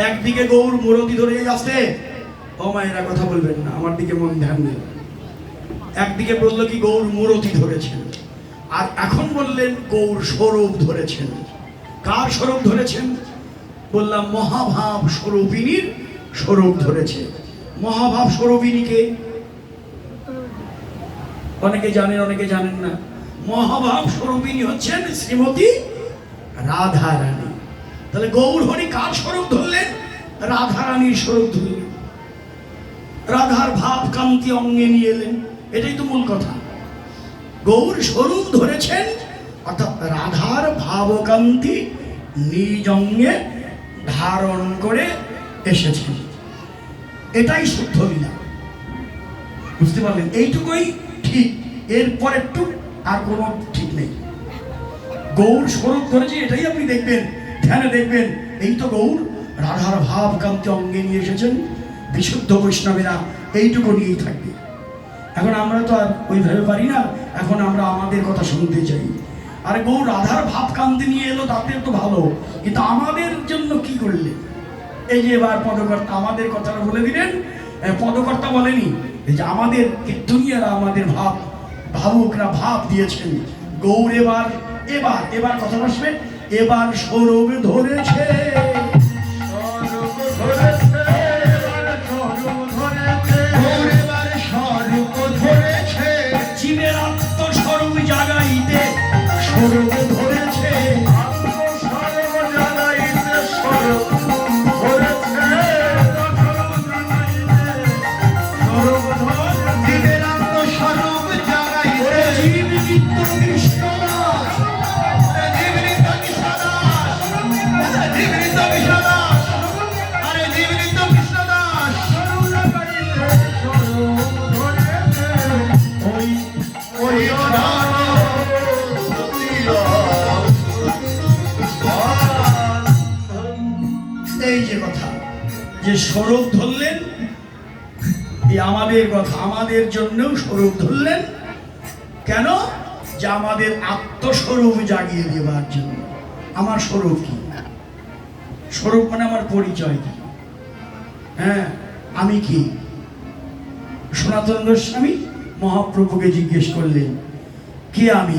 একদিকে গৌর মুরতি ধরে আসতে, ও মায়েরা কথা বলবেন না, আমার দিকে মন ধ্যান নেই। একদিকে বললো কি গৌর মুরতি ধরেছেন, আর এখন বললেন গৌর স্বরূপ ধরেছেন। কার স্বরূপ ধরেছেন? বললাম মহাভাব স্বরূপিনীর স্বরূপ ধরেছে। মহাভাব স্বরূপিনীকে অনেকে জানেন, অনেকে জানেন না। মহাভাব স্বরূপিনী হচ্ছেন শ্রীমতী রাধা রানী। তাহলে গৌর হরি কার স্বরূপ ধরলেন? রাধা রানীর স্বরূপ ধরলেন, রাধার ভাব কান্তি অঙ্গে নিয়ে এলেন। এটাই তো মূল কথা। গৌর স্বরূপ ধরেছেন, অর্থাৎ রাধার ভাবকান্তি নিজ অঙ্গে ধারণ করে এসেছেন। এটাই শুদ্ধ লীলা। বুঝতে পারলেন? এইটুকুই ঠিক, এরপর একটু আর কোনো ঠিক নেই। গৌর স্বরূপ ধরেছে, এটাই আপনি দেখবেন, ধ্যানে দেখবেন। এই তো গৌর রাধার ভাব কান্তি অঙ্গে নিয়ে এসেছেন। বিশুদ্ধ বৈষ্ণবেরা এইটুকু নিয়েই থাকবে। এখন আমরা তো আর ওইভাবে পারি না, এখন আমরা আমাদের কথা শুনতে চাই। আর গৌর রাধার ভাব কান্তি নিয়ে এলো, তাতে তো ভালো, কিন্তু আমাদের জন্য কি করলে? এই যে এবার পদকর্তা আমাদের কথাটা বলে দিলেন। পদকর্তা বলেনি, এই যে আমাদের কীর্তনীয়রা, আমাদের ভাবুকরা ভাব দিয়েছেন। গৌর এবার এবার এবার কথা বসবে। এবার স্বরূপ ধরেছে, জীবের আত্মস্বরূপ জাগাইতে স্বরূপ ধরেছে। এই যে কথা, যে স্বরূপ ধরলেন, আমাদের কথা, আমাদের জন্যও স্বরূপ ধরলেন। কেন? যে আমাদের আত্মস্বরূপ জাগিয়ে দেবার জন্য। আমার স্বরূপ কি? স্বরূপ মানে আমার পরিচয় কি? হ্যাঁ, আমি কি? সনাতন গোস্বামী মহাপ্রভুকে জিজ্ঞেস করলেন, কে আমি?